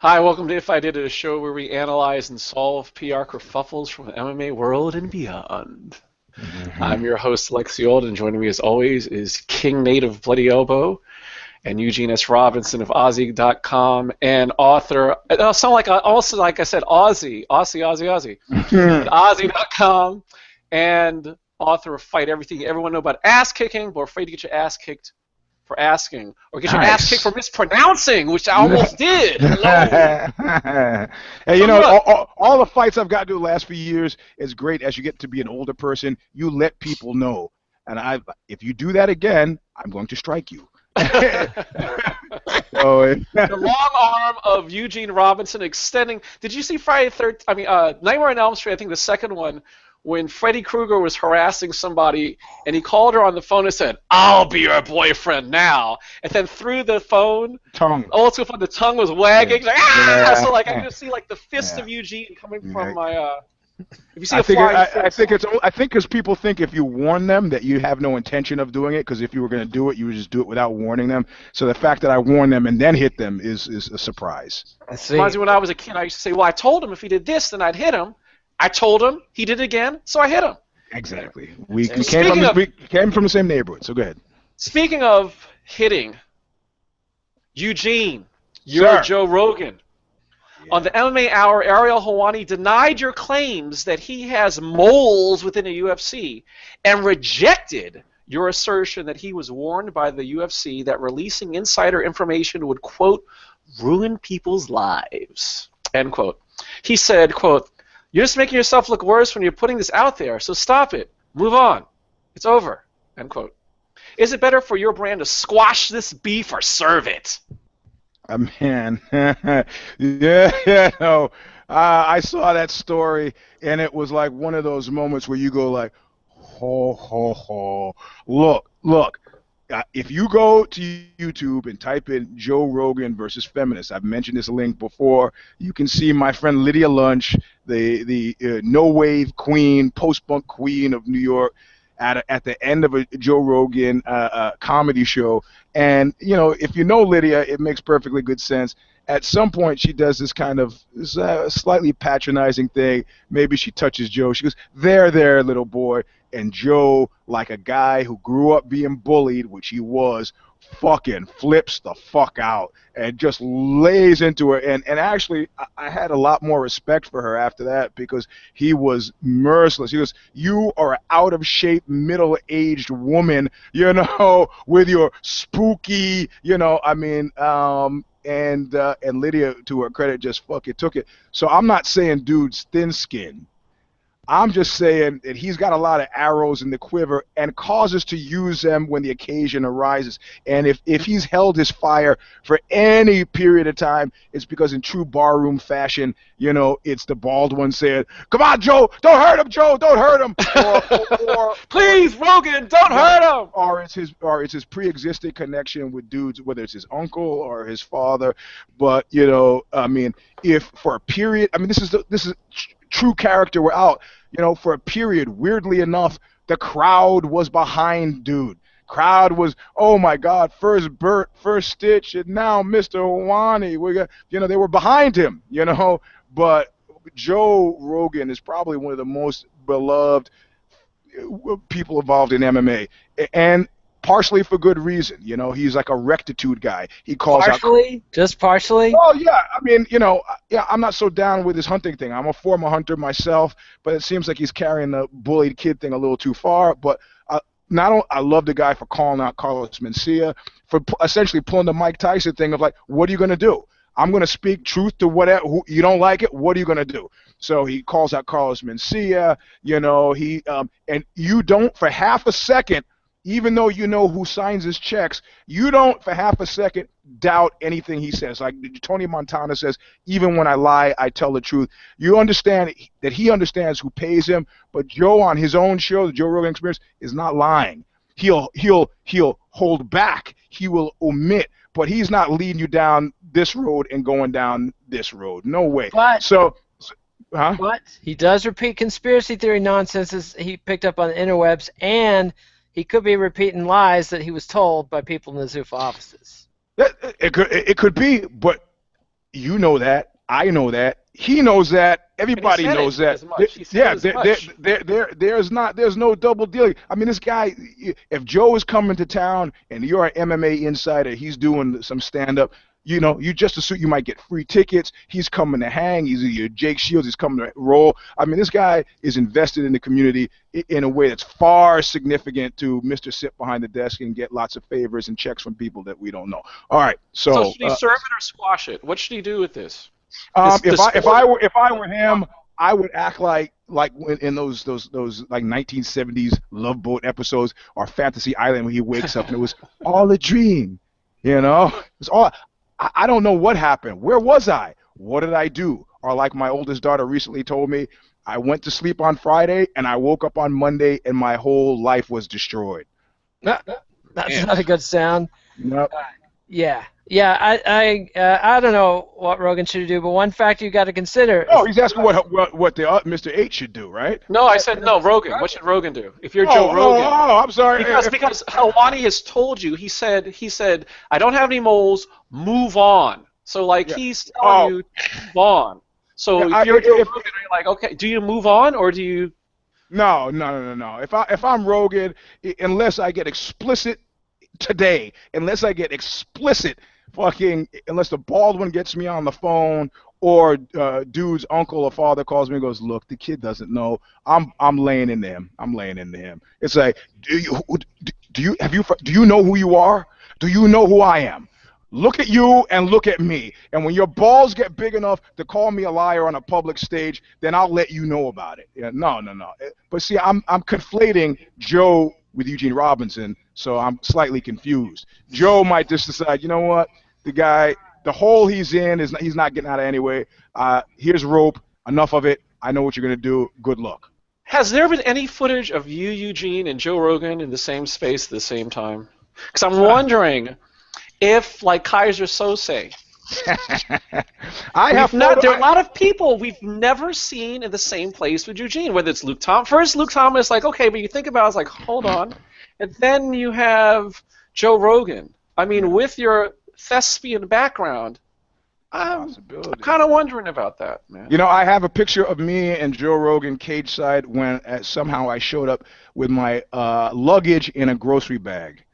Hi, welcome to If I Did It, a show where we analyze and solve PR kerfuffles from the MMA world and beyond. I'm Hmm. your host, Lexi Old, and joining me as always is King Nate of Bloody Elbow and Eugene S. Robinson of Aussie.com and author, I sound like, also like I said, Aussie, at Aussie.com and author of Fight Everything Everyone Know About Ass Kicking, but afraid to get your ass kicked for asking, or get your ass kicked for Nice. mispronouncing, which I almost did. Hello. Hey, So look, all the fights I've got to do the last few years is great. As you get to be an older person, you let people know. And if you do that again, I'm going to strike you. So, the long arm of Eugene Robinson extending. Did you see Friday the 13th? I mean, Nightmare on Elm Street, I think the second one, when Freddy Krueger was harassing somebody and he called her on the phone and said, "I'll be your boyfriend now." And then through the phone, tongue. old school phone, the tongue was Yeah. wagging. Like, ah! Yeah. So, like, I can just see, like, the fist Yeah. of Eugene coming from Yeah. my, if you see a flying I fist. think I think because people think if you warn them that you have no intention of doing it, because if you were going to do it, you would just do it without warning them. So the fact that I warned them and then hit them is a surprise. Reminds See, me when I was a kid, I used to say, well, I told him if he did this, then I'd hit him. I told him, he did it again, so I hit him. Anyway. Exactly. We see, Speaking of we came from the same neighborhood. So go ahead, speaking of hitting, Eugene, you're sir. Joe Rogan. On Yeah. the MMA Hour, Ariel Helwani denied your claims that he has moles within the UFC and rejected your assertion that he was warned by the UFC that releasing insider information would, quote, ruin people's lives, end quote. He said, quote, "You're just making yourself look worse when you're putting this out there, so stop it. Move on. It's over," end quote. Is it better for your brand to squash this beef or serve it? Man, yeah. No, I saw that story, and it was like one of those moments where you go like, ho ho ho. Look. If you go to YouTube and type in Joe Rogan versus feminists, I've mentioned this link before. You can see my friend Lydia Lunch, the no wave queen, post punk queen of New York, at the end of a Joe Rogan comedy show. And if you know Lydia, it makes perfectly good sense. At some point, she does this kind of slightly patronizing thing. Maybe she touches Joe. She goes, there, little boy." And Joe, like a guy who grew up being bullied, which he was, fucking flips the fuck out and just lays into her. And actually, I had a lot more respect for her after that because he was merciless. He goes, "You are an out of shape, middle aged woman, with your spooky, and Lydia, to her credit, just fucking took it. So I'm not saying dude's thin skinned. I'm just saying that he's got a lot of arrows in the quiver and causes to use them when the occasion arises. And if he's held his fire for any period of time, it's because in true barroom fashion, it's the bald one saying, "Come on, Joe, don't hurt him, Joe, don't hurt him," or Please, Rogan, don't right, hurt him. or it's his pre-existing connection with dudes, whether it's his uncle or his father. But I mean, if for a period, I mean, this is true character we're out. For a period, weirdly enough, the crowd was behind dude. Crowd was, "Oh my God, first Burt, first Stitch, and now Mr. Hawani." They were behind him. But Joe Rogan is probably one of the most beloved people involved in MMA, and partially for good reason. He's like a rectitude guy. He calls out. partially, just partially. Oh yeah, I mean, yeah, I'm not so down with his hunting thing. I'm a former hunter myself, but it seems like he's carrying the bullied kid thing a little too far. But I love the guy for calling out Carlos Mencia for essentially pulling the Mike Tyson thing of like, what are you going to do? I'm going to speak truth to whatever. You don't like it. What are you going to do? So he calls out Carlos Mencia. And you don't for half a second, even though you know who signs his checks, you don't for half a second doubt anything he says. Like Tony Montana says, "Even when I lie, I tell the truth." You understand that he understands who pays him, but Joe on his own show, the Joe Rogan Experience, is not lying. He'll hold back. He will omit, but he's not leading you down this road and going down this road. No way. But Huh? but he does repeat conspiracy theory nonsense as he picked up on the interwebs, and he could be repeating lies that he was told by people in the Zuffa offices. It could be, but You know that. I know that. He knows that. And he Everybody said it knows that. as much. He said Yeah, it as much. there's no double dealing. I mean, this guy, if Joe is coming to town and you're an MMA insider, he's doing some stand up. You know, you just assume you might get free tickets. He's coming to hang. He's your Jake Shields. He's coming to roll. I mean, this guy is invested in the community in a way that's far significant to Mr. Sit behind the desk and get lots of favors and checks from people that we don't know. All right, So so should he serve it or squash it? What should he do with this? if I were him, I would act like in those like 1970s Love Boat episodes or Fantasy Island when he wakes up and it was all a dream, you know. It's all I don't know what happened. Where was I? What did I do? Or like my oldest daughter recently told me, I went to sleep on Friday and I woke up on Monday and my whole life was destroyed. That's not a good sound. Nope. Yeah. I don't know what Rogan should do, but one factor you got to consider. Oh, he's asking what the Mr. H should do, right? No, I said no. Rogan. What should Rogan do? If you're Joe Rogan. Oh, I'm sorry. Because Helwani has told you. He said I don't have any moles. Move on. So like he's telling you to move on. So if you're Joe Rogan, you're like, okay, do you move on or do you? No. If I'm Rogan, unless I get explicit today, unless the bald one gets me on the phone or dude's uncle or father calls me and goes, look, the kid doesn't know. I'm laying into him. It's like, do you know who you are? Do you know who I am? Look at you and look at me. And when your balls get big enough to call me a liar on a public stage, then I'll let you know about it. Yeah, no. But see, I'm conflating Joe with Eugene Robinson, so I'm slightly confused. Joe might just decide, you know what, the hole he's in he's not getting out of anyway. Here's rope, enough of it. I know what you're gonna do. Good luck. Has there been any footage of you, Eugene, and Joe Rogan in the same space at the same time? Because I'm wondering if, like Kaiser Sose, there are a lot of people we've never seen in the same place with Eugene, whether it's Luke Thomas. First, Luke Thomas, like, okay, but you think about it, it's like, hold on. And then you have Joe Rogan. I mean, with your thespian background, I'm kind of wondering about that, man. You know, I have a picture of me and Joe Rogan cage side when somehow I showed up with my luggage in a grocery bag.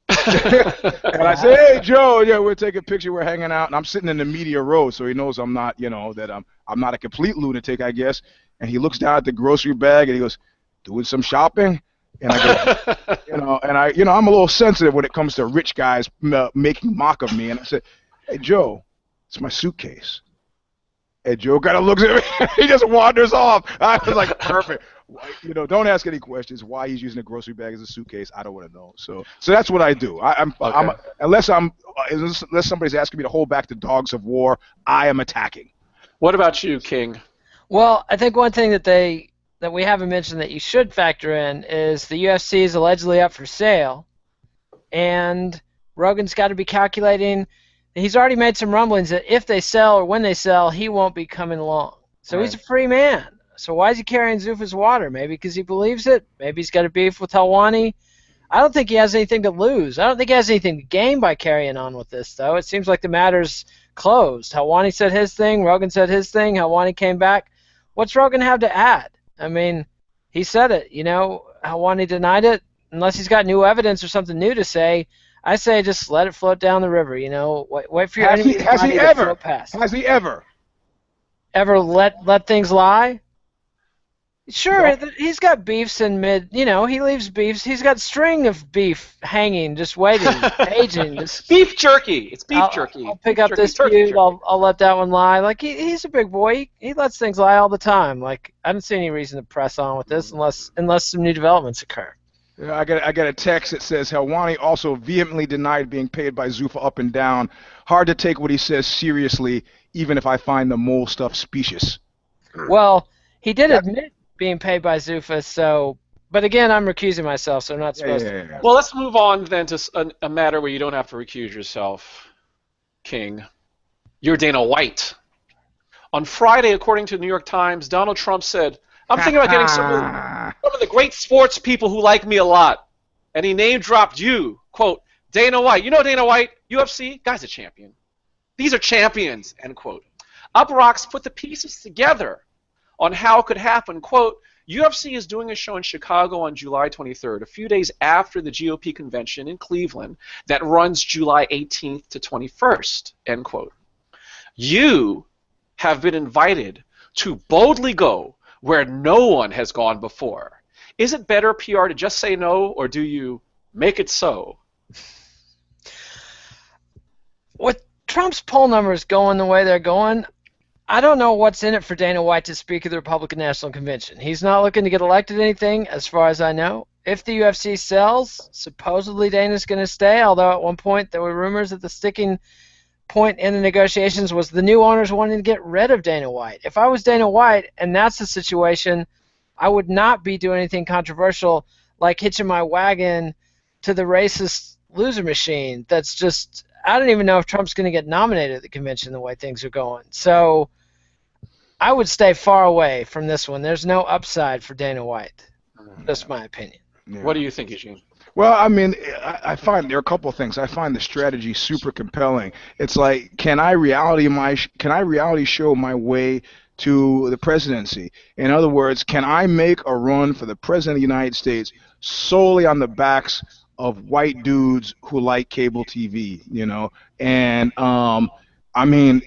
And I say, hey Joe, yeah, we're taking a picture, we're hanging out, and I'm sitting in the media row, so he knows I'm not, that I'm not a complete lunatic, I guess. And he looks down at the grocery bag and he goes, doing some shopping? And I go, I'm a little sensitive when it comes to rich guys making mock of me. And I said, hey Joe, it's my suitcase. And Joe kind of looks at me, he just wanders off. I was like, perfect. Don't ask any questions. Why he's using a grocery bag as a suitcase, I don't want to know. So that's what I do. Unless somebody's asking me to hold back the dogs of war, I am attacking. What about you, King? Well, I think one thing that we haven't mentioned that you should factor in is the UFC is allegedly up for sale, and Rogan's got to be calculating. He's already made some rumblings that if they sell or when they sell, he won't be coming along. So He's a free man. So why is he carrying Zuffa's water? Maybe because he believes it. Maybe he's got a beef with Helwani. I don't think he has anything to lose. I don't think he has anything to gain by carrying on with this, though. It seems like the matter's closed. Helwani said his thing. Rogan said his thing. Helwani came back. What's Rogan have to add? I mean, he said it. Helwani denied it. Unless he's got new evidence or something new to say, I say just let it float down the river. Wait for your enemy to float past. Has he ever let things lie? Sure, he's got beefs in mid. He leaves beefs. He's got string of beef hanging, just waiting, aging. Beef jerky. It's beef jerky. I'll pick up this feud. I'll let that one lie. Like he's a big boy. He lets things lie all the time. Like I don't see any reason to press on with this unless some new developments occur. I got a text that says Helwani also vehemently denied being paid by Zuffa up and down. Hard to take what he says seriously, even if I find the mole stuff specious. Well, he did admit being paid by Zuffa, but again, I'm recusing myself, so I'm not supposed to. Well, let's move on then to a matter where you don't have to recuse yourself, King. You're Dana White. On Friday, according to the New York Times, Donald Trump said, I'm thinking about getting some of the great sports people who like me a lot. And he name-dropped you. Quote, Dana White. You know Dana White, UFC? Guy's a champion. These are champions, end quote. Uproxx put the pieces together on how it could happen. Quote, UFC is doing a show in Chicago on July 23rd, a few days after the GOP convention in Cleveland that runs July 18th to 21st, end quote. You have been invited to boldly go where no one has gone before. Is it better PR to just say no, or do you make it so? With Trump's poll numbers going the way they're going, I don't know what's in it for Dana White to speak at the Republican National Convention. He's not looking to get elected anything, as far as I know. If the UFC sells, supposedly Dana's going to stay, although at one point there were rumors that the sticking point in the negotiations was the new owners wanting to get rid of Dana White. If I was Dana White and that's the situation, I would not be doing anything controversial like hitching my wagon to the racist loser machine. That's just, I don't even know if Trump's going to get nominated at the convention the way things are going. So I would stay far away from this one. There's no upside for Dana White. That's my opinion. Yeah. What do you think, Eugene? Well, I mean, I find there are a couple of things. I find the strategy super compelling. It's like, can I reality show my way to the presidency? In other words, can I make a run for the president of the United States solely on the backs of white dudes who like cable TV, you know? And I mean,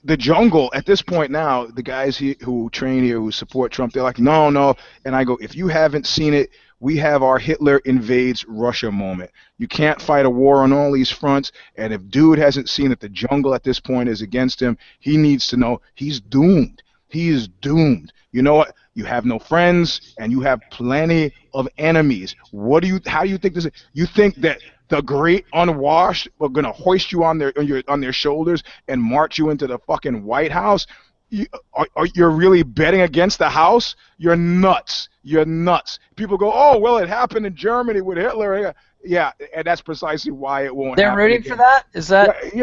the jungle at this point now, the guys who train here, who support Trump, they're like, no, no. And I go, if you haven't seen it, we have our Hitler invades Russia moment. You can't fight a war on all these fronts. And if dude hasn't seen that the jungle at this point is against him, he needs to know he's doomed. He is doomed. You know what? You have no friends and you have plenty of enemies. How do you think this is? You think that the great unwashed are gonna hoist you on their shoulders and march you into the fucking White House? You're really betting against the house? You're nuts. You're nuts. People go, oh, well, it happened in Germany with Hitler. Yeah, and that's precisely why it won't happen. They're rooting again. for that? Is that?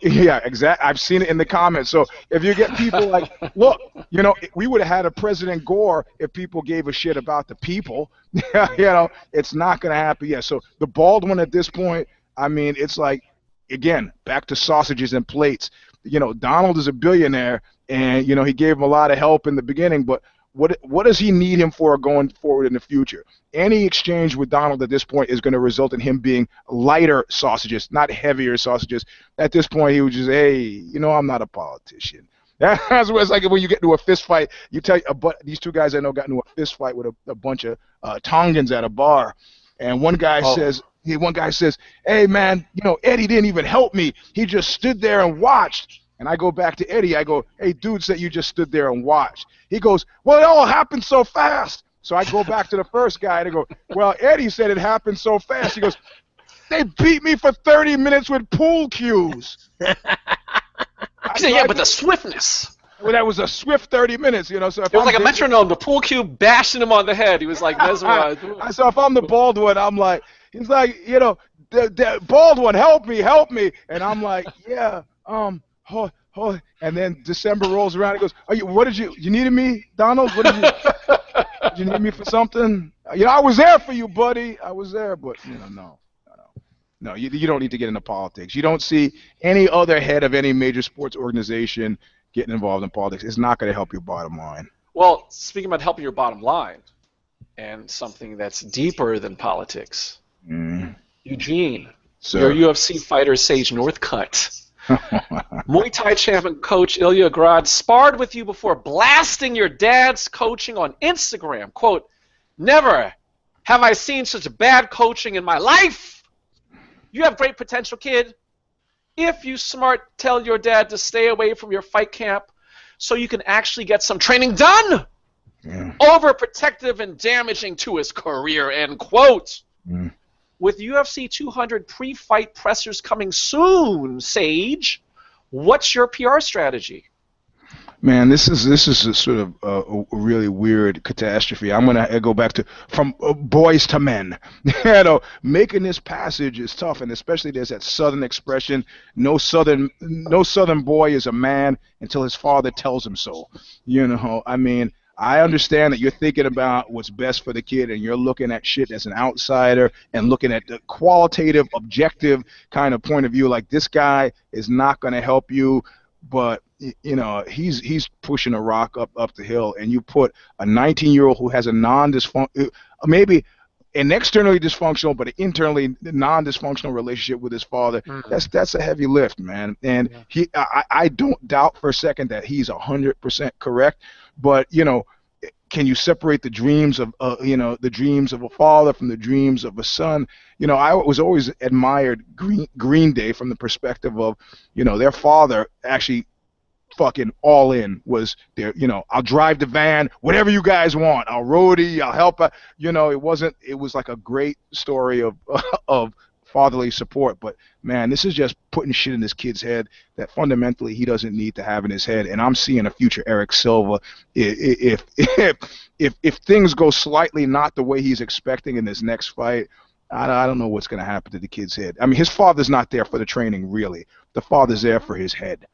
Yeah, exactly. I've seen it in the comments. So if you get people like, look, you know, we would have had a President Gore if people gave a shit about the people. You know, it's not going to happen. Yeah, so the bald one at this point, I mean, it's like, again, back to sausages and plates. You know, Donald is a billionaire, and, you know, he gave him a lot of help in the beginning, but what does he need him for going forward in the future? Any exchange with Donald at this point is going to result in him being lighter sausages, not heavier sausages. At this point, he was just, hey, you know, I'm not a politician. That's what it's like when you get into a fist fight. You tell these two guys I know got into a fist fight with a bunch of Tongans at a bar, and one guy says, hey, man, you know, Eddie didn't even help me. He just stood there and watched. And I go back to Eddie. I go, hey, dude said you just stood there and watched. He goes, well, it all happened so fast. So I go back to the first guy and I go, well, Eddie said it happened so fast. He goes, they beat me for 30 minutes with pool cues. Yeah, but the swiftness. Well, that was a swift 30 minutes, you know. So if it was like a metronome. The pool cue bashing him on the head. He was like mesmerized. So if I'm the bald one, I'm like, he's like, you know, the bald one, help me. And I'm like, yeah, and then December rolls around. He goes, you needed me, Donald? Did you need me for something? You know, I was there for you, buddy. I was there, but, you know, no, you don't need to get into politics. You don't see any other head of any major sports organization getting involved in politics. It's not going to help your bottom line. Well, speaking about helping your bottom line and something that's deeper than politics, Eugene, your UFC fighter Sage Northcutt, Muay Thai champion coach Ilya Grad sparred with you before blasting your dad's coaching on Instagram. Quote, never have I seen such bad coaching in my life. You have great potential, kid. If you smart, tell your dad to stay away from your fight camp so you can actually get some training done. Yeah. Overprotective and damaging to his career, end quote. With UFC 200 pre-fight pressers coming soon, Sage, what's your PR strategy? Man, this is a sort of a really weird catastrophe. I'm gonna go back to from boys to men. You know, making this passage is tough, and especially there's that Southern expression: no Southern boy is a man until his father tells him so. You know, I mean, I understand that you're thinking about what's best for the kid, and you're looking at shit as an outsider and looking at the qualitative, objective kind of point of view. Like, this guy is not going to help you, but you know, he's pushing a rock up the hill, and you put a 19-year-old who has a non-dysfunction, maybe an externally dysfunctional but an internally non-dysfunctional relationship with his father. That's a heavy lift, man. And I don't doubt for a second that he's 100% correct, but you know, can you separate the dreams of the dreams of a father from the dreams of a son? You know, I was always admired Green Day from the perspective of, you know, their father actually fucking all in, was there, you know, I'll drive the van, whatever you guys want, I'll roadie, I'll help out. You know, it was like a great story of of fatherly support. But man, this is just putting shit in this kid's head that fundamentally he doesn't need to have in his head. And I'm seeing a future Eric Silva if things go slightly not the way he's expecting in this next fight. I don't know what's going to happen to the kid's head. I mean, his father's not there for the training, really. The father's there for his head.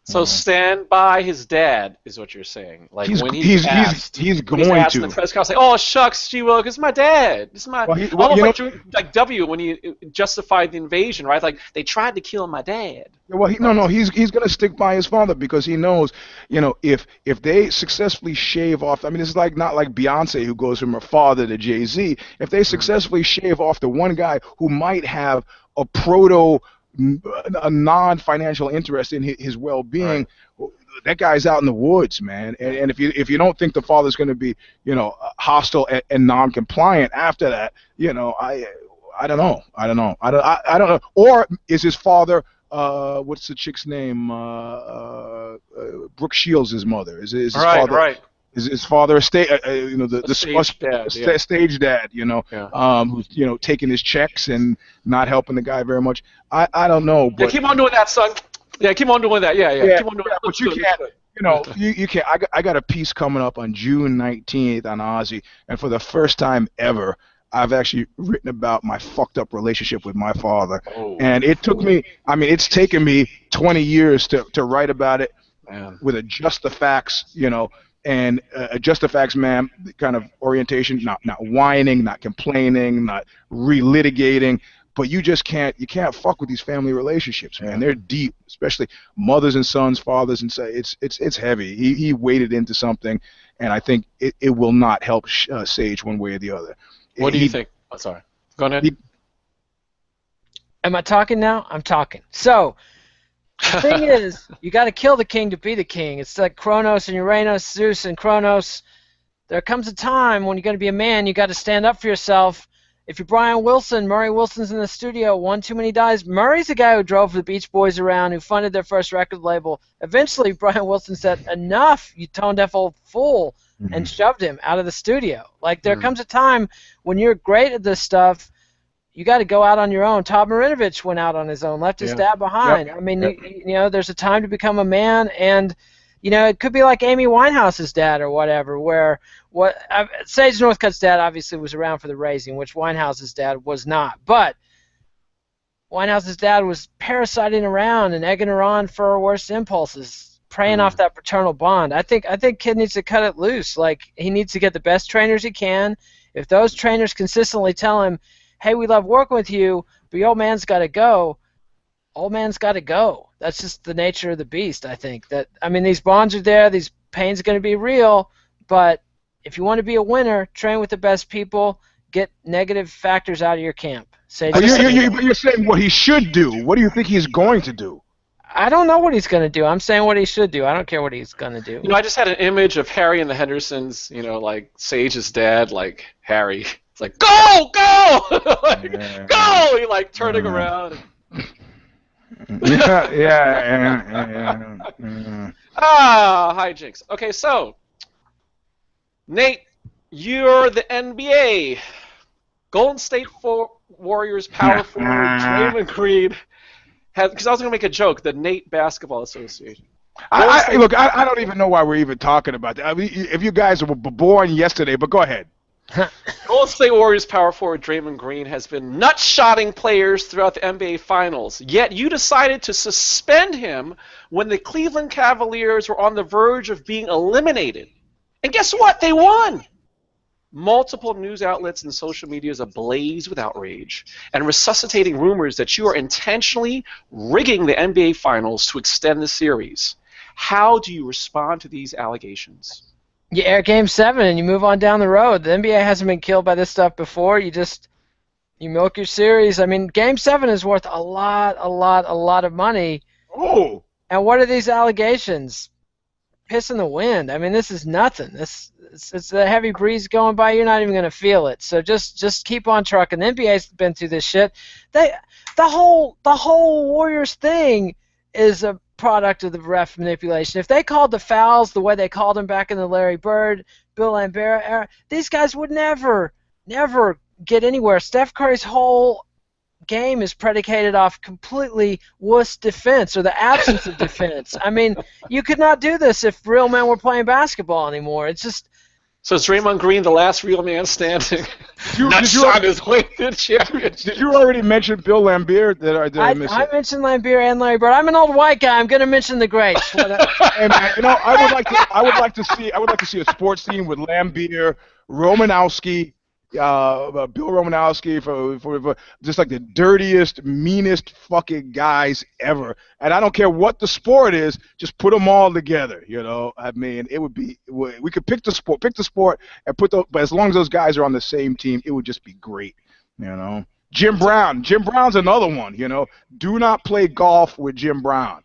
So stand by his dad is what you're saying. Like, he's when going he's asked to. in the press conference, like, "Oh shucks, gee willikers, it's my dad. It's my." Almost like W when he justified the invasion, right? Like, they tried to kill my dad. Well, he's going to stick by his father because he knows, you know, if they successfully shave off, I mean, it's like not like Beyonce who goes from her father to Jay-Z. If they successfully shave off the one guy who might have a non-financial interest in his well-being, right, that guy's out in the woods, man. And if you don't think the father's going to be, you know, hostile and non-compliant after that, you know, I don't know. I don't know. Or is his father, what's the chick's name? Brooke Shields' mother. Is his father? Right. Is his father a stage dad, you know, who's, you know, taking his checks and not helping the guy very much? I don't know. But, keep on doing that, son. Yeah, keep on doing that. Yeah. Keep on doing that. But you can't, you know, you can't. I got a piece coming up on June 19th on Ozzy, and for the first time ever, I've actually written about my fucked up relationship with my father. Oh. And it took me, I mean, it's taken me 20 years to write about it, with a just the facts, you know. And just the facts, man, kind of orientation, not whining, not complaining, not relitigating, but you can't fuck with these family relationships, man. They're deep, especially mothers and sons, fathers and sons. It's heavy. He waded into something, and I think it will not help Sage one way or the other. What do you think? Oh, sorry. Go ahead. Am I talking now? I'm talking. So, the thing is, you got to kill the king to be the king. It's like Kronos and Uranus, Zeus and Kronos. There comes a time when you're going to be a man, you got to stand up for yourself. If you're Brian Wilson, Murray Wilson's in the studio, one too many dies. Murray's the guy who drove the Beach Boys around, who funded their first record label. Eventually, Brian Wilson said, "Enough, you tone-deaf old fool," and shoved him out of the studio. Like, there comes a time when you're great at this stuff, you got to go out on your own. Todd Marinovich went out on his own, left his dad behind. I mean, you know, there's a time to become a man, and, you know, it could be like Amy Winehouse's dad or whatever, where Sage Northcutt's dad obviously was around for the raising, which Winehouse's dad was not. But Winehouse's dad was parasiting around and egging her on for her worst impulses, preying off that paternal bond. I think kid needs to cut it loose. Like, he needs to get the best trainers he can. If those trainers consistently tell him, "Hey, we love working with you, but your old man's got to go," old man's got to go. That's just the nature of the beast, I think. I mean, these bonds are there, these pains are going to be real, but if you want to be a winner, train with the best people, get negative factors out of your camp. But you're saying what he should do. What do you think he's going to do? I don't know what he's going to do. I'm saying what he should do. I don't care what he's going to do. You know, I just had an image of Harry and the Hendersons, you know, like Sage's dad, like Harry. It's like, go! Like, go! He like turning around. Hijinks. Okay, so Nate, you're the NBA. Golden State Warriors power forward Draymond Green has, because I was gonna make a joke, the Nate Basketball Association. Look, I don't even know why we're even talking about that. I mean, if you guys were born yesterday, but go ahead. Golden State Warriors power forward Draymond Green has been nut-shotting players throughout the NBA Finals, yet you decided to suspend him when the Cleveland Cavaliers were on the verge of being eliminated. And guess what? They won. Multiple news outlets and social media is ablaze with outrage and resuscitating rumors that you are intentionally rigging the NBA Finals to extend the series. How do you respond to these allegations? You air Game 7 and you move on down the road. The NBA hasn't been killed by this stuff before. You milk your series. I mean, Game 7 is worth a lot of money. Oh! And what are these allegations? Piss in the wind. I mean, this is nothing. It's a heavy breeze going by. You're not even going to feel it. So just keep on trucking. The NBA's been through this shit. The whole Warriors thing is a product of the ref manipulation. If they called the fouls the way they called them back in the Larry Bird, Bill Lambert era, these guys would never get anywhere. Steph Curry's whole game is predicated off completely wuss defense or the absence of defense. I mean, you could not do this if real men were playing basketball anymore. It's just. So is Draymond Green the last real man standing? Not on his way to the championship. Did you already mention Bill Lambert? Did I miss it? I mentioned Lambert and Larry Bird. I'm an old white guy. I'm going to mention the greats. Hey man, I would like to see a sports team with Lambert, Romanowski, Bill Romanowski for just like the dirtiest, meanest fucking guys ever. And I don't care what the sport is, just put them all together. I mean, it would be, we could pick the sport, and but as long as those guys are on the same team, it would just be great. Jim Brown's another one. Do not play golf with Jim Brown.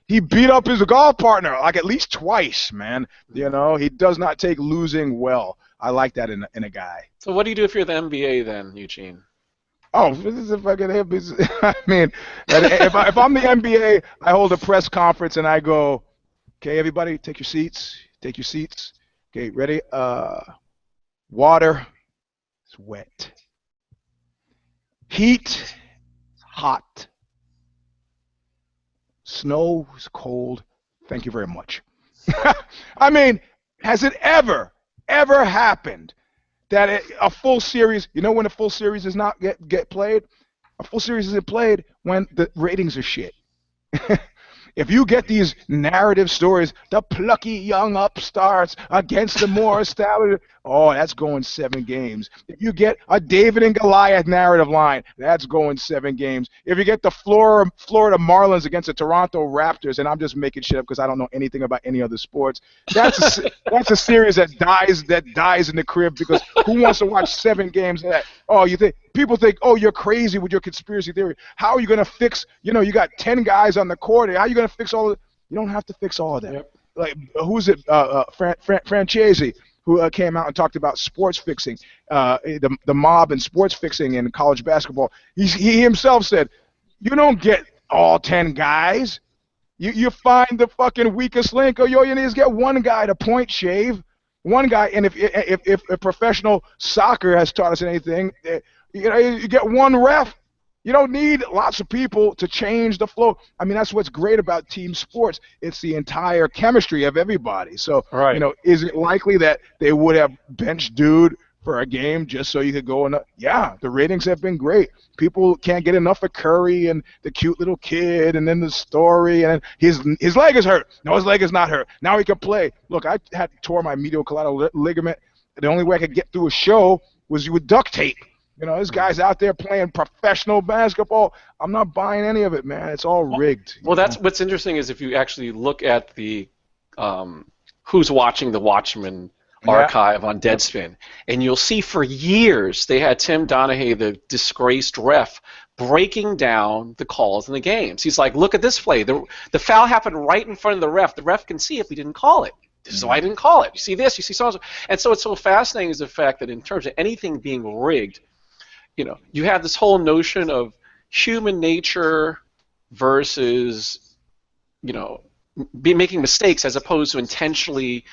He beat up his golf partner like at least twice, man. He does not take losing well. I like that in a guy. So what do you do if you're the NBA then, Eugene? Oh, this is a fucking. I mean, if I'm the NBA, I hold a press conference and I go, "Okay, everybody, take your seats. Okay, ready? Water is wet. Heat is hot. Snow is cold. Thank you very much." I mean, has it ever happened that a full series, when a full series is not get played? A full series isn't played when the ratings are shit. If you get these narrative stories, the plucky young upstarts against the more established, that's going 7 games. If you get a David and Goliath narrative line, that's going 7 games. If you get the Florida Marlins against the Toronto Raptors, and I'm just making shit up because I don't know anything about any other sports, that's a series that dies in the crib, because who wants to watch 7 games of that? People think, you're crazy with your conspiracy theory. How are you going to fix, you got 10 guys on the court. How are you going to fix all of it? You don't have to fix all of that. Yep. Like, who's it? Francesi, who came out and talked about sports fixing, the mob and sports fixing in college basketball. He himself said, you don't get all 10 guys. You find the fucking weakest link. You need to get one guy to point shave. One guy, and if professional soccer has taught us anything, you get one ref. You don't need lots of people to change the flow. I mean, that's what's great about team sports. It's the entire chemistry of everybody. So, right. Is it likely that they would have benched dude for a game just so you could go and yeah, the ratings have been great. People can't get enough of Curry and the cute little kid, and then the story, and his leg is hurt. No, his leg is not hurt. Now he can play. Look, I had tore my medial collateral ligament. The only way I could get through a show was with duct tape. This guy's out there playing professional basketball. I'm not buying any of it, man. It's all rigged. Well, that's what's interesting is if you actually look at the Who's Watching the Watchmen archive on Deadspin, and you'll see for years they had Tim Donaghy, the disgraced ref, breaking down the calls in the games. He's like, look at this play. The foul happened right in front of the ref. The ref can see if he didn't call it. This is why I didn't call it. You see this, you see so. And so it's so fascinating is the fact that in terms of anything being rigged, you have this whole notion of human nature versus, making mistakes as opposed to intentionally,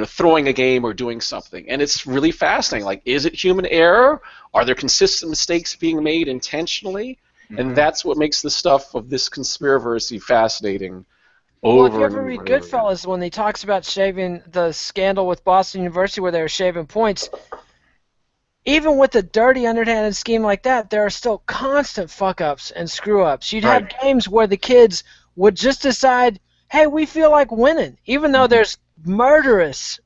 throwing a game or doing something. And it's really fascinating. Like, is it human error? Are there consistent mistakes being made intentionally? Mm-hmm. And that's what makes the stuff of this conspiracy fascinating. Well, if you ever read Goodfellas, when he talks about shaving the scandal with Boston University where they were shaving points, even with a dirty, underhanded scheme like that, there are still constant fuck-ups and screw-ups. You'd have games where the kids would just decide, hey, we feel like winning, even though there's murderous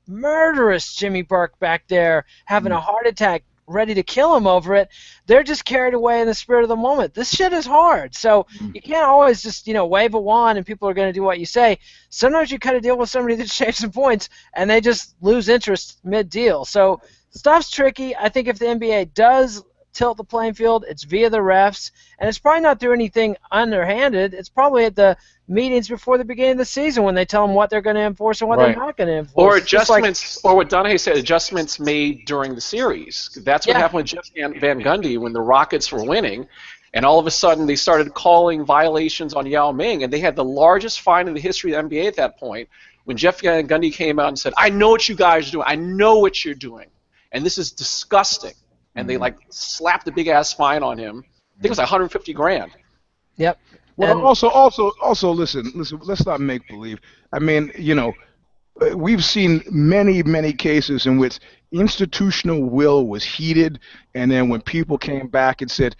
Jimmy Burke back there having a heart attack, ready to kill him over it. They're just carried away in the spirit of the moment. This shit is hard, so you can't always just wave a wand and people are going to do what you say. Sometimes you cut a deal with somebody that's chasing points and they just lose interest mid-deal. So stuff's tricky. I think if the NBA does tilt the playing field, it's via the refs, and it's probably not through anything underhanded. It's probably at the meetings before the beginning of the season when they tell them what they're going to enforce and what they're not going to enforce. Or adjustments, or what Donahue said, adjustments made during the series. That's what happened with Jeff Van Gundy when the Rockets were winning, and all of a sudden they started calling violations on Yao Ming, and they had the largest fine in the history of the NBA at that point when Jeff Van Gundy came out and said, I know what you guys are doing. I know what you're doing, and this is disgusting. And they slapped a big ass fine on him. I think it was like 150 grand. Yep. Well, also, listen. Let's not make believe. I mean, we've seen many cases in which institutional will was heated, and then when people came back and said,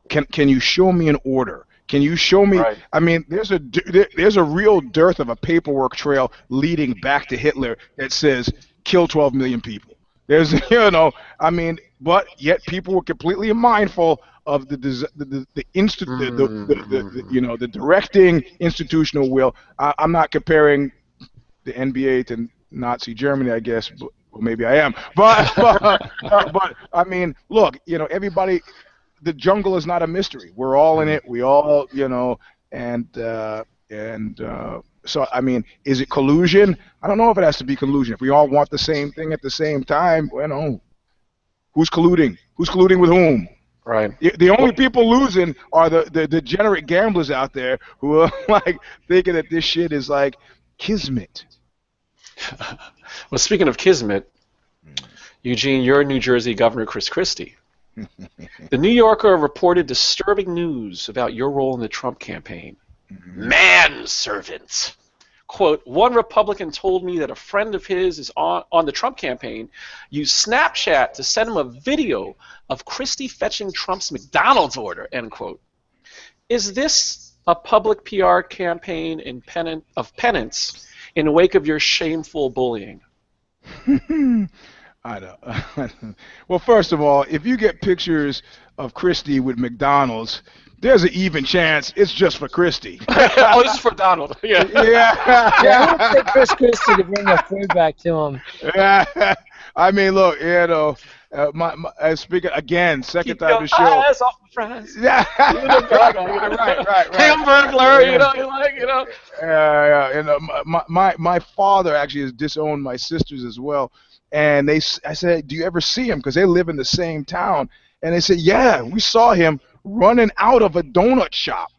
"Can you show me an order? Can you show me?" Right. I mean, there's a real dearth of a paperwork trail leading back to Hitler that says kill 12 million people. There's, I mean, but yet people were completely mindful of the directing institutional will. I'm not comparing the NBA to Nazi Germany, I guess. Well, maybe I am, but I mean, look, everybody. The jungle is not a mystery. We're all in it. We all, so, I mean, is it collusion? I don't know if it has to be collusion. If we all want the same thing at the same time, who's colluding? Who's colluding with whom? Right. The only people losing are the degenerate gamblers out there who are like thinking that this shit is like kismet. Well, speaking of kismet, Eugene, you're New Jersey Governor Chris Christie. The New Yorker reported disturbing news about your role in the Trump campaign. Manservant. Quote, one Republican told me that a friend of his is on the Trump campaign used Snapchat to send him a video of Christie fetching Trump's McDonald's order, end quote. Is this a public PR campaign of penance in the wake of your shameful bullying? I don't. Well, first of all, if you get pictures of Christie with McDonald's, there's an even chance it's just for Christie. Oh, this is for Donald. Yeah. I don't think Chris Christie to bring the food back to him. I mean, look, speaking again, second time to show. Eyes off the fries. Yeah. Right. Hamburglar, Yeah. My father actually has disowned my sisters as well, and I said, do you ever see him? Because they live in the same town, and they said, yeah, we saw him running out of a donut shop.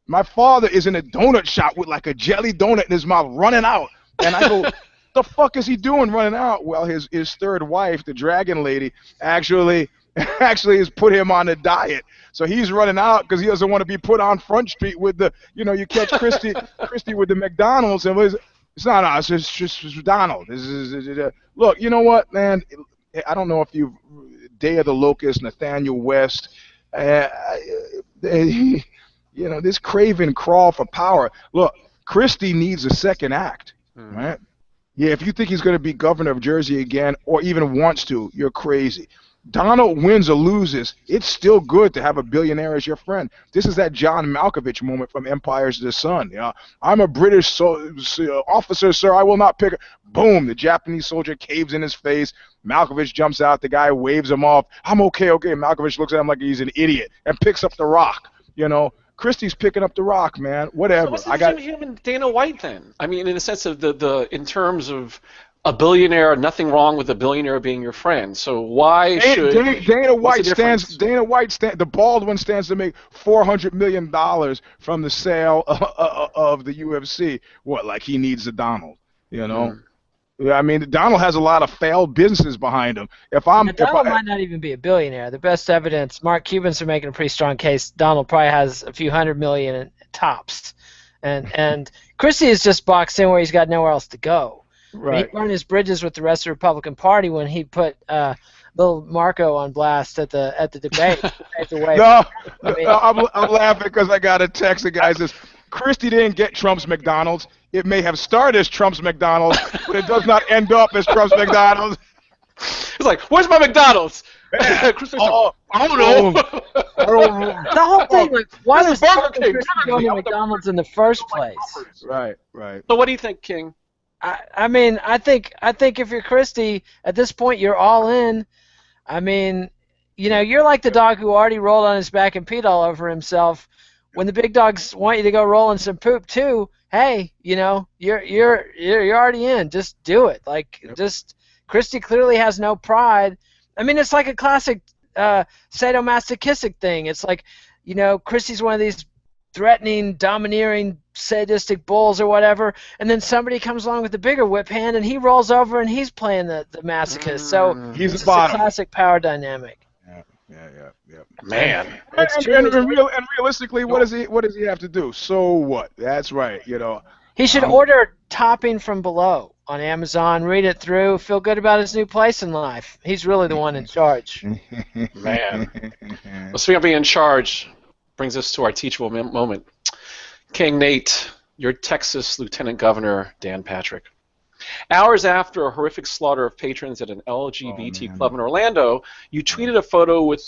My father is in a donut shop with like a jelly donut in his mouth, running out. And I go, the fuck is he doing running out? Well, his third wife, the dragon lady, actually has put him on a diet. So he's running out because he doesn't want to be put on Front Street with the, you catch Christie with the McDonald's. And it's not us, it's just Donald. Look, you know what, man? I don't know if you've, Day of the Locust, Nathaniel West, this craven crawl for power. Look, Christie needs a second act, right? Yeah, if you think he's going to be governor of Jersey again, or even wants to, you're crazy. Donald wins or loses, it's still good to have a billionaire as your friend. This is that John Malkovich moment from Empires of the Sun. I'm a British officer, sir. I will not pick. Boom! The Japanese soldier caves in his face. Malkovich jumps out. The guy waves him off. I'm okay. Malkovich looks at him like he's an idiot and picks up the rock. Christie's picking up the rock, man. Whatever. So what's him and Dana White then? I mean, in the sense of in terms of a billionaire, nothing wrong with a billionaire being your friend. So why should Dana White the bald one stands to make $400 million from the sale of the UFC. What, like he needs a Donald, I mean, Donald has a lot of failed businesses behind him. Donald might not even be a billionaire. The best evidence, Mark Cuban's are making a pretty strong case. Donald probably has a few $100 million tops, and Christie is just boxed in where he's got nowhere else to go. Right. He burned his bridges with the rest of the Republican Party when he put little Marco on blast at the debate. I'm laughing because I got a text. The guy says, Christie didn't get Trump's McDonald's. It may have started as Trump's McDonald's, but it does not end up as Trump's McDonald's. It's like, where's my McDonald's? Oh, I don't know. The whole thing, like, why This was is Burger Burger King. King Burger going King. to McDonald's in the first place? Right, right. So what do you think, King? I mean, I think if you're Christie, at this point, you're all in. I mean, you know, you're like the dog who already rolled on his back and peed all over himself. When the big dogs want you to go roll in some poop too, hey, you know, you're already in. Just do it. Like, just Christie clearly has no pride. I mean, it's like a classic sadomasochistic thing. It's like, you know, Christie's one of these threatening, domineering, sadistic bulls or whatever, and then somebody comes along with a bigger whip hand and he rolls over and he's playing the masochist. So He's it's the bottom. a classic power dynamic. Yeah. Man. And realistically, what does he have to do? So what? That's right. You know, He should order Topping from Below on Amazon, read it through, feel good about his new place in life. He's really the one in charge. Man. Well, speaking of being in charge, brings us to our teachable moment. King Nate, your Texas Lieutenant Governor, Dan Patrick. Hours after a horrific slaughter of patrons at an LGBT club in Orlando, you tweeted a photo with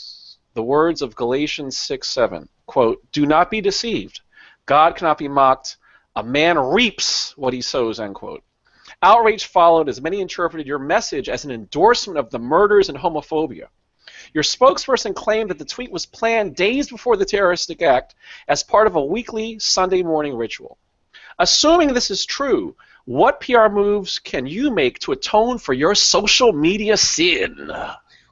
the words of Galatians 6:7, quote, "Do not be deceived. God cannot be mocked. A man reaps what he sows," end quote. Outrage followed as many interpreted your message as an endorsement of the murders and homophobia. Your spokesperson claimed that the tweet was planned days before the terroristic act as part of a weekly Sunday morning ritual. Assuming this is true, what PR moves can you make to atone for your social media sin?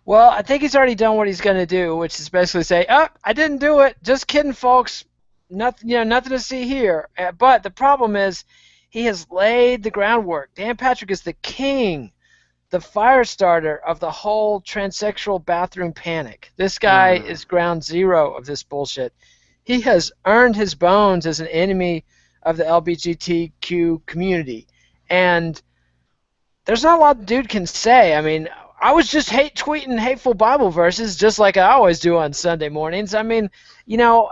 Well, I think he's already done what he's going to do, which is basically say, "Oh, I didn't do it. Just kidding, folks. Nothing, nothing to see here." But the problem is, he has laid the groundwork. Dan Patrick is the king, the fire starter of the whole transsexual bathroom panic. This guy is ground zero of this bullshit. He has earned his bones as an enemy of the LGBTQ community. And there's not a lot the dude can say. I mean, I was just tweeting hateful Bible verses just like I always do on Sunday mornings. I mean, you know,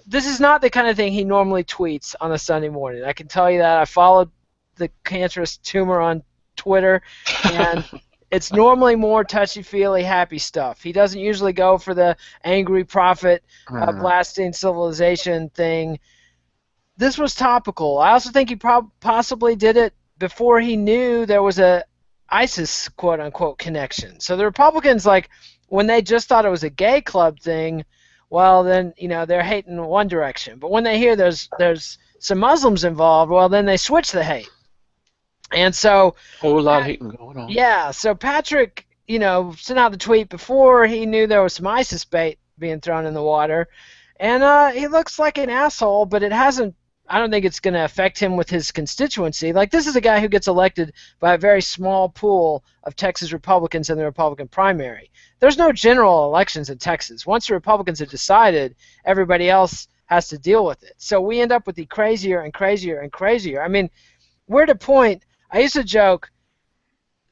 this is not the kind of thing he normally tweets on a Sunday morning. I can tell you that. I followed the cancerous tumor on Twitter, and it's normally more touchy-feely, happy stuff. He doesn't usually go for the angry prophet blasting civilization thing. This was topical. I also think he possibly did it before he knew there was a ISIS quote-unquote connection. So the Republicans, like, when they just thought it was a gay club thing, well, then, you know, they're hating in one direction. But when they hear there's some Muslims involved, well, then they switch the hate. And so Whole lot of hating going on. Yeah, so Patrick, you know, sent out the tweet before he knew there was some ISIS bait being thrown in the water. And he looks like an asshole, but it hasn't, I don't think it's going to affect him with his constituency. Like, this is a guy who gets elected by a very small pool of Texas Republicans in the Republican primary. There's no general elections in Texas. Once the Republicans have decided, everybody else has to deal with it. So we end up with the crazier and crazier and crazier. I mean, we're at a point, I used to joke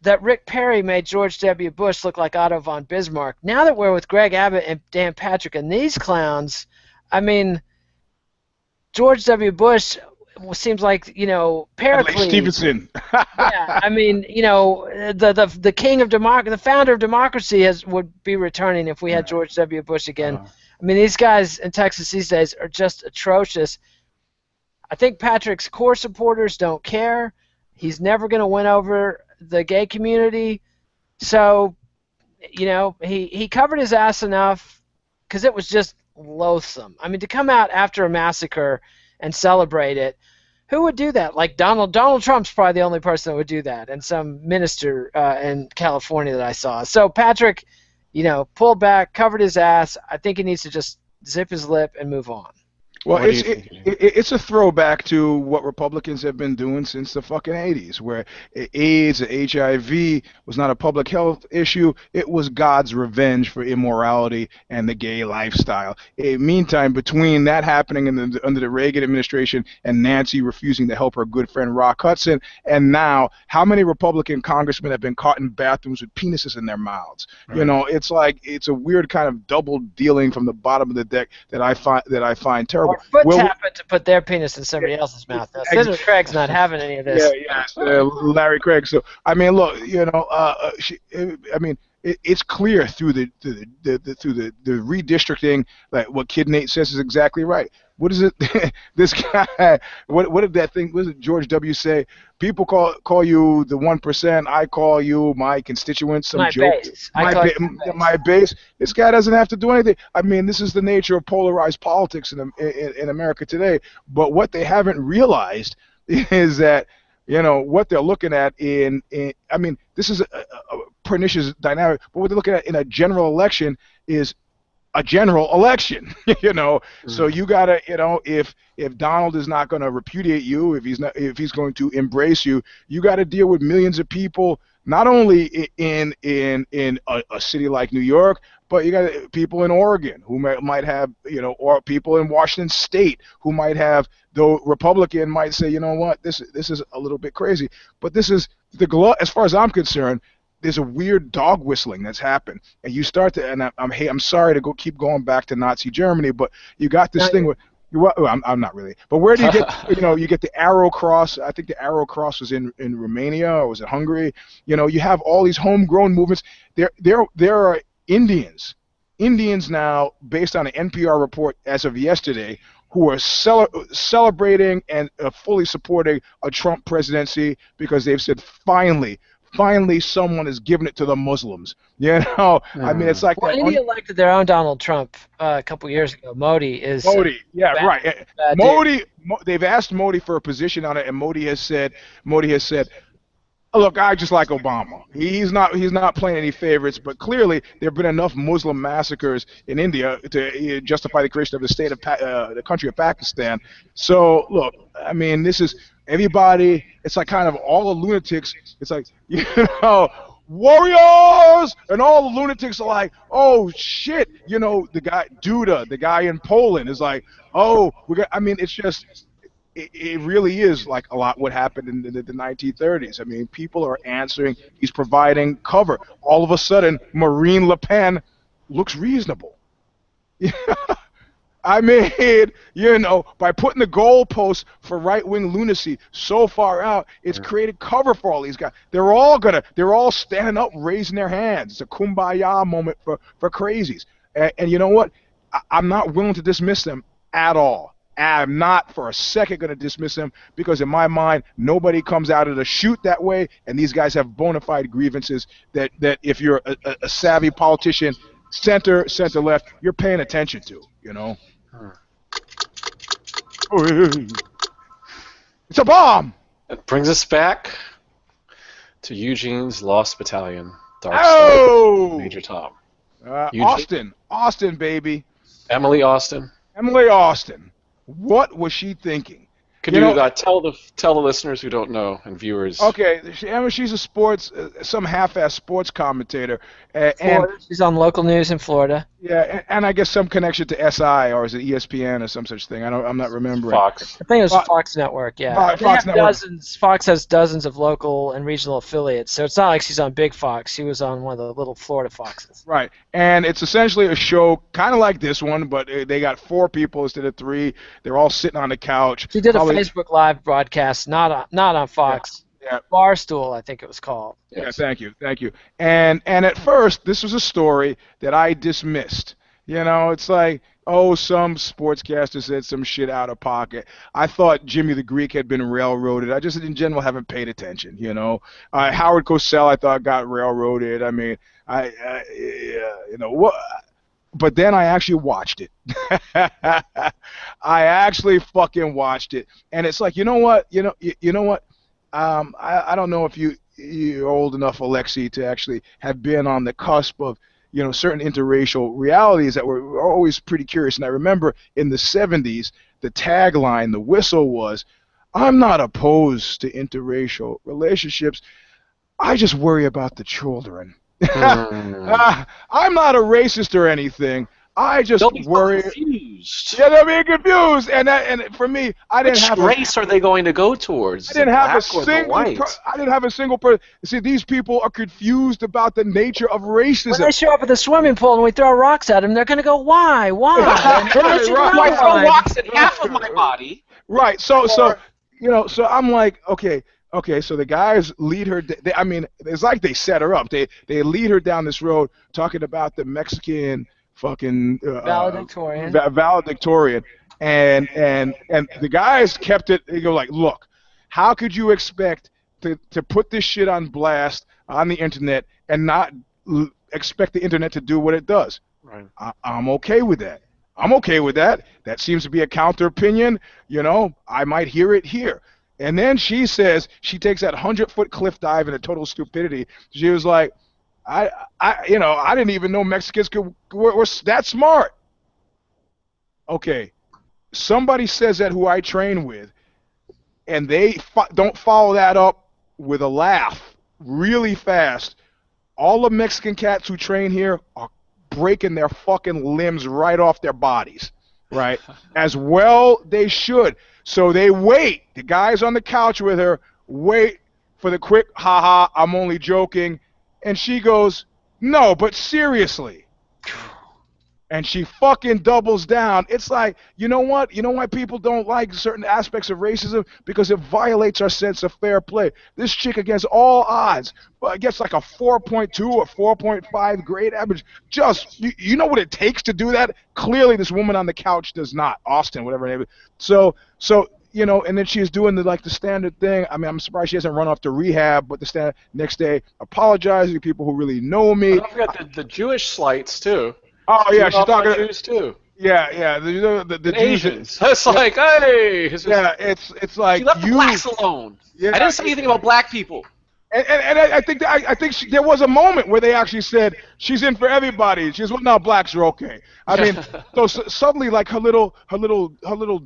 that Rick Perry made George W. Bush look like Otto von Bismarck. Now that we're with Greg Abbott and Dan Patrick and these clowns, I mean, George W. Bush seems like, you know, Pericles. Like Stevenson. Yeah, I mean, you know, the king of democracy, the founder of democracy would be returning if we had George W. Bush again. I mean, these guys in Texas these days are just atrocious. I think Patrick's core supporters don't care. He's never going to win over the gay community. So, you know, he covered his ass enough because it was just loathsome. I mean, to come out after a massacre and celebrate it, who would do that? Like Donald Trump's probably the only person that would do that, and some minister in California that I saw. So Patrick, you know, pulled back, covered his ass. I think he needs to just zip his lip and move on. Well, it's a throwback to what Republicans have been doing since the fucking 80s, where AIDS, HIV was not a public health issue. It was God's revenge for immorality and the gay lifestyle. Meantime, between that happening under the Reagan administration and Nancy refusing to help her good friend Rock Hudson, and now how many Republican congressmen have been caught in bathrooms with penises in their mouths? Right. You know, it's like it's a weird kind of double dealing from the bottom of the deck that I find terrible. Or foot tapping to put their penis in somebody else's mouth. Now, Senator Craig's not having any of this. Larry Craig. So I mean, look, it's clear through the redistricting that what Kid Nate says is exactly right. What is it? This guy. What did that thing? What did George W. say? People call you the 1%. I call you my constituents. Some my joke. Base. My base. This guy doesn't have to do anything. I mean, this is the nature of polarized politics in America today. But what they haven't realized is that what they're looking at I mean, this is a pernicious dynamic. But what they're looking at in a general election is a general election, So you gotta, if Donald is not going to repudiate you, if he's going to embrace you, you got to deal with millions of people, not only in a city like New York, but you got people in Oregon who might have, or people in Washington State who might have, though Republican might say, you know what, this is a little bit crazy, but this is as far as I'm concerned. There's a weird dog whistling that's happened, and you start to. And I'm sorry to keep going back to Nazi Germany, but you got this thing with. I'm not really. But where do you get? You get the Arrow Cross. I think the Arrow Cross was in Romania, or was it Hungary? You have all these homegrown movements. There are Indians now, based on an NPR report as of yesterday, who are celebrating and fully supporting a Trump presidency because they've said finally someone is giving it to the Muslims. I mean, it's like India elected their own Donald Trump a couple years ago. Modi, right. Modi, they've asked Modi for a position on it, and Modi has said, look, I just like Obama. He's not playing any favorites, but clearly there have been enough Muslim massacres in India to justify the creation of the country of Pakistan. So look, I mean, this is everybody. It's like kind of all the lunatics. It's like warriors, and all the lunatics are like, oh shit, the guy Duda, the guy in Poland, is like, oh, I mean, it's just. It really is like a lot what happened in the 1930s. I mean, people are answering. He's providing cover. All of a sudden, Marine Le Pen looks reasonable. I mean, by putting the goalposts for right-wing lunacy so far out, it's created cover for all these guys. They're all standing up, raising their hands. It's a kumbaya moment for crazies. And you know what? I'm not willing to dismiss them at all. I'm not for a second going to dismiss them, because in my mind, nobody comes out of the chute that way, and these guys have bona fide grievances that if you're a savvy politician, center left, you're paying attention to, It's a bomb! That brings us back to Eugene's Lost Battalion, Dark Star, Major Tom. Austin, baby. Emily Austin. What was she thinking? Could you tell the listeners who don't know and viewers? Okay, she's a some half-ass sports commentator, and she's on local news in Florida. Yeah, and I guess some connection to SI, or is it ESPN or some such thing? I'm not remembering. Fox. I think it was Fox Network. Yeah, Fox Network. Fox has dozens of local and regional affiliates, so it's not like she's on Big Fox. She was on one of the little Florida Foxes. Right, and it's essentially a show kind of like this one, but they got 4 people instead of 3. They're all sitting on the couch. She did a Facebook Live broadcast, not on Fox. Yeah. Barstool, I think it was called. Yes. Yeah, thank you. And at first, this was a story that I dismissed. It's like, some sportscaster said some shit out of pocket. I thought Jimmy the Greek had been railroaded. I just, in general, haven't paid attention. Howard Cosell, I thought, got railroaded. I mean, what? But then I actually watched it. I actually fucking watched it, and it's like, you know what? I don't know if you're old enough, Alexi, to actually have been on the cusp of, certain interracial realities that were always pretty curious. And I remember in the 70s, the tagline, the whistle was, "I'm not opposed to interracial relationships. I just worry about the children." I'm not a racist or anything. I just They'll be so worry. confused. Yeah, they're being confused, and for me, I didn't Which have race are they going to go towards? I didn't have a Black or the white? I didn't have a single person. See, these people are confused about the nature of When racism. they show up at the swimming pool and we throw rocks at them, they're going to go, why? Why? Right, And I should right. know I throw why. rocks at half of my body. Right. So so I'm like, okay. So the guys lead her. I mean, it's like they set her up. They lead her down this road talking about the Mexican fucking Valedictorian. valedictorian, and the guys kept it. They go like, look, how could you expect to put this shit on blast on the internet and not expect the internet to do what it does? Right. I'm okay with that. I'm okay with that. That seems to be a counter opinion. You know, I might hear it here. And then she says she takes that 100-foot cliff dive into total stupidity. She was like, I didn't even know Mexicans were that smart. Okay, somebody says that who I train with, and they don't follow that up with a laugh really fast. All the Mexican cats who train here are breaking their fucking limbs right off their bodies, right? As well they should. So they wait. The guys on the couch with her wait for the quick, haha, I'm only joking. And she goes, no, but seriously. And she fucking doubles down. It's like, you know what? You know why people don't like certain aspects of racism? Because it violates our sense of fair play. This chick, against all odds, gets like a 4.2 or 4.5 grade average. Just, you know what it takes to do that? Clearly, this woman on the couch does not. Austin, whatever her name is. So you know, and then she's doing the standard thing. I mean, I'm surprised she hasn't run off to rehab, but the standard next day, apologizing to people who really know me. Don't forget the Jewish slights too. Oh yeah, she's talking to Jews too. Yeah. The Asians. It's like, hey. Yeah, it's like she left the blacks alone. Yeah, I didn't say anything about black people. And I think there was a moment where they actually said she's in for everybody. She goes, well, no, blacks are okay. I mean, so suddenly, like her little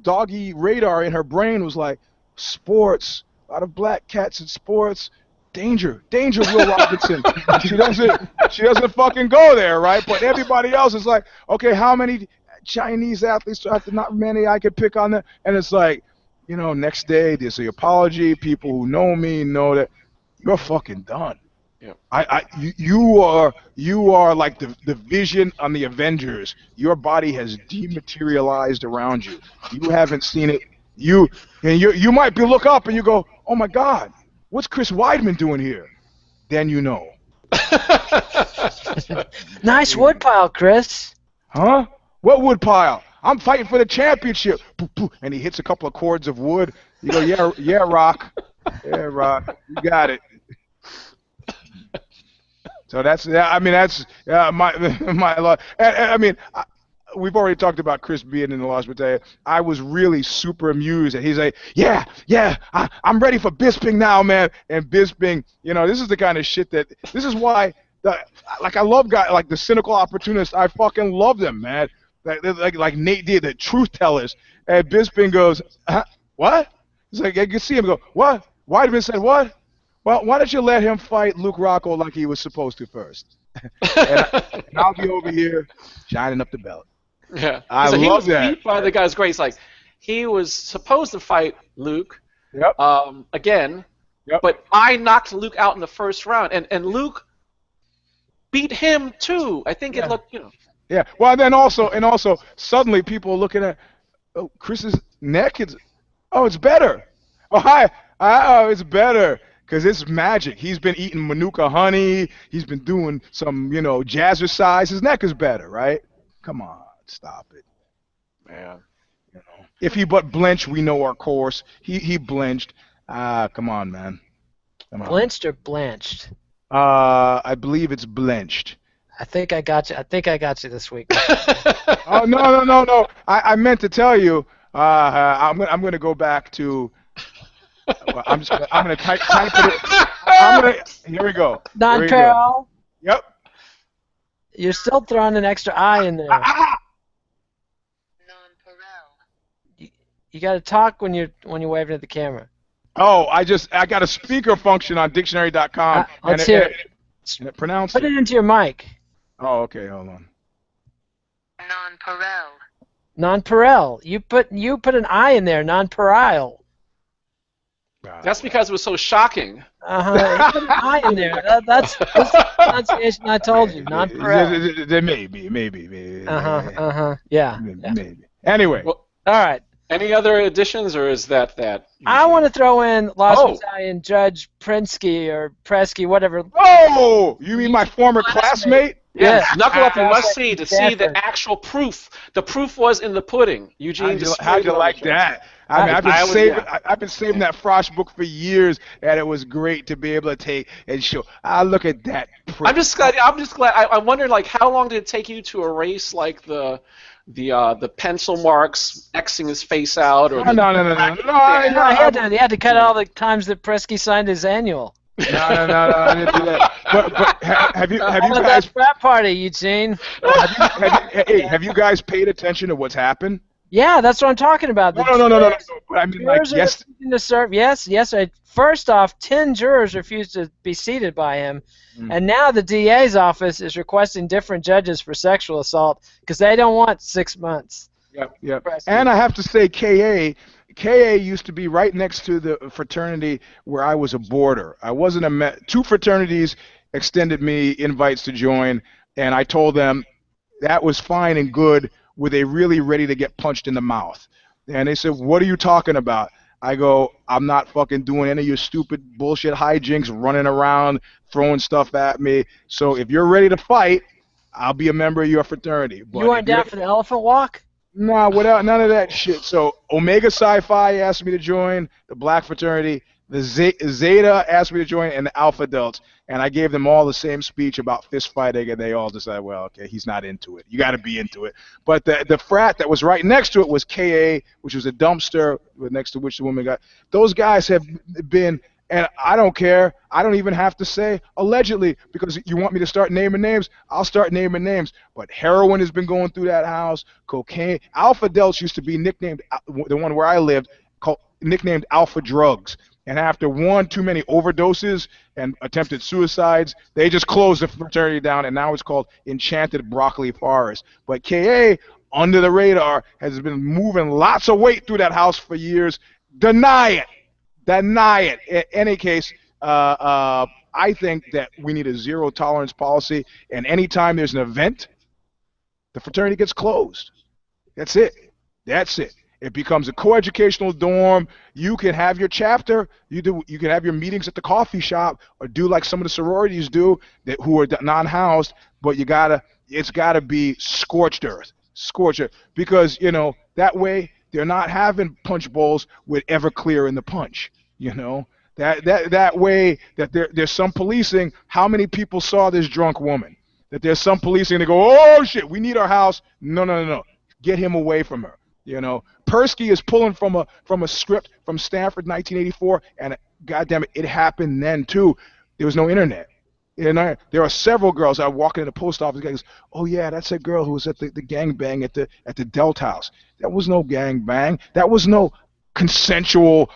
doggy radar in her brain was like, sports, a lot of black cats in sports. Danger, Will Robinson. She doesn't fucking go there, right? But everybody else is like, okay, how many Chinese athletes do I have to, not many I could pick on them? And it's like, you know, next day there's the apology. People who know me know that you're fucking done. Yeah. You are like the Vision on the Avengers. Your body has dematerialized around you. You haven't seen it. You might look up and you go, oh my God. What's Chris Weidman doing here? Then you know. Nice wood pile, Chris. Huh? What wood pile? I'm fighting for the championship. And he hits a couple of cords of wood. You go, yeah, Rock. Yeah, Rock. You got it. So that's my lot. I mean, we've already talked about Chris being in the Lost Battalion. I was really super amused, and he's like, yeah, I'm ready for Bisping now, man. And Bisping, you know, this is the kind of shit this is why, I love guys, like the cynical opportunists. I fucking love them, man. Like Nate did, the truth tellers. And Bisping goes, what? He's like, you can see him go, what? Weidman said, what? Well, why don't you let him fight Luke Rocco like he was supposed to first? and I'll be over here shining up the belt. Yeah, I so love he was that. beat by the guy's grace. Like he was supposed to fight Luke, again, but I knocked Luke out in the first round, and Luke beat him too. I think it looked, you know. Yeah. Well, and then also suddenly people are looking at, oh, Chris's neck is, oh, it's better. Oh, hi. Oh, it's better. Because it's magic. He's been eating Manuka honey. He's been doing some, you know, jazzercise. His neck is better, right? Come on, stop it. Man. You know, if he but blenched, we know our course. He blenched. Come on, man. Come on. Blenched or blanched? I believe it's blenched. I think I got you this week. Oh, no. I meant to tell you, I'm gonna go back to, well, I'm gonna type it. Here we go. Non-paral. Yep. You're still throwing an extra I in there. Non-paral. You got to talk when you're waving at the camera. Oh, I got a speaker function on dictionary.com. Let's hear it. And it pronounced Put it into your mic. Oh, okay. Hold on. Nonpareil. Nonpareil. You put an I in there. Nonpareil. That's because it was so shocking. You put an I in there. That's the pronunciation I told you. Nonpareil. Maybe. Yeah. Maybe. Anyway. Well, all right. Any other additions, or is that? I want to throw in Lost Battalion Judge Prensky or Presky, whatever. Oh, you mean my former classmate? Yes. Knuckle up, you must see to see the actual proof. The proof was in the pudding. Eugene, how'd you like that? I mean, I've been saving that Frost book for years, and it was great to be able to take and show. Look at that. I'm just glad. I wondered, like, how long did it take you to erase, like, the pencil marks Xing his face out, or no. He had to cut all the times that Presky signed his annual. No, I didn't do that. But have you guys that frat party, Eugene? Have you guys paid attention to what's happened? Yeah, that's what I'm talking about. No. But I mean, like, yes. To serve. Yes. First off, 10 jurors refused to be seated by him, and now the DA's office is requesting different judges for sexual assault because they don't want 6 months. Yep. And I have to say, KA used to be right next to the fraternity where I was a boarder. I wasn't two fraternities extended me invites to join, and I told them that was fine and good. Were they really ready to get punched in the mouth? And they said, what are you talking about? I go, I'm not fucking doing any of your stupid bullshit hijinks, running around, throwing stuff at me. So if you're ready to fight, I'll be a member of your fraternity. But you weren't down for the elephant walk? No, without none of that shit. So Omega Psi-Phi asked me to join the black fraternity. The Zeta asked me to join, and the Alpha Delts. And I gave them all the same speech about fist fighting, and they all decided, well, okay, he's not into it. You got to be into it. But the frat that was right next to it was KA, which was a dumpster next to which the woman got. Those guys have been, and I don't care. I don't even have to say allegedly, because you want me to start naming names, I'll start naming names. But heroin has been going through that house, cocaine. Alpha Delts used to be nicknamed, the one where I lived, nicknamed Alpha Drugs. And after one too many overdoses and attempted suicides, they just closed the fraternity down, and now it's called Enchanted Broccoli Forest. But KA, under the radar, has been moving lots of weight through that house for years. Deny it. In any case, I think that we need a zero-tolerance policy, and anytime there's an event, the fraternity gets closed. That's it. It becomes a coeducational dorm. You can have your chapter. You can have your meetings at the coffee shop, or do like some of the sororities do, who are non-housed. But it's gotta be scorched earth, because that way they're not having punch bowls with Everclear in the punch. That way that there's some policing. How many people saw this drunk woman? That there's some policing. They go, oh shit, we need our house. No. Get him away from her. Persky is pulling from a script from Stanford 1984, and goddamn it happened then too. There was no internet. There are several girls. I walk into the post office. The guy goes, "Oh yeah, that's a girl who was at the gangbang at the Delt House." That was no gangbang. That was no consensual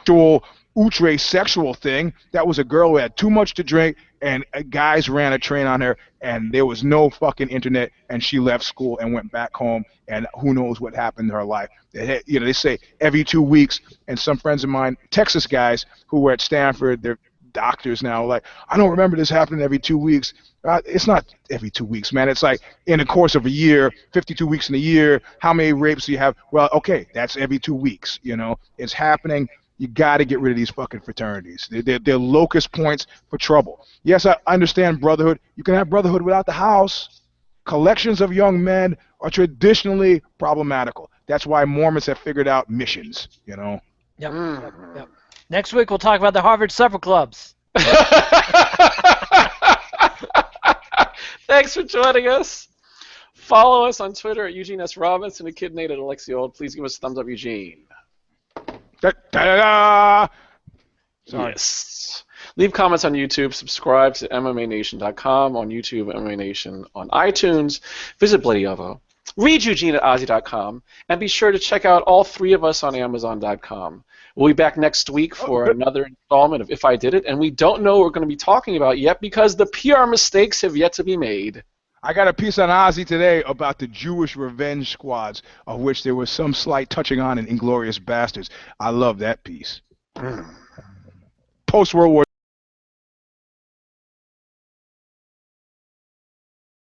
outre sexual thing. That was a girl who had too much to drink, and guys ran a train on her, and there was no fucking internet, and she left school and went back home, and who knows what happened to her life. They say every 2 weeks, and some friends of mine, Texas guys who were at Stanford, they're doctors now, like, I don't remember this happening every 2 weeks. It's not every 2 weeks, man. It's like in the course of a year, 52 weeks in a year, how many rapes do you have? Well, okay, that's every 2 weeks, It's happening. You got to get rid of these fucking fraternities. They're locust points for trouble. Yes, I understand brotherhood. You can have brotherhood without the house. Collections of young men are traditionally problematical. That's why Mormons have figured out missions, Yep. Next week we'll talk about the Harvard Supper Clubs. Thanks for joining us. Follow us on Twitter at Eugene S. Robinson, a kid named Alexi Old. Please give us a thumbs up, Eugene. Sorry. Yes. Leave comments on YouTube. Subscribe to MMANation.com on YouTube, MMA Nation on iTunes. Visit Bloody Ovo. Read Eugene at Ozzy.com. And be sure to check out all three of us on Amazon.com. We'll be back next week for another installment of If I Did It. And we don't know what we're going to be talking about yet because the PR mistakes have yet to be made. I got a piece on Ozzy today about the Jewish revenge squads, of which there was some slight touching on in Inglourious Bastards. I love that piece. Post-World War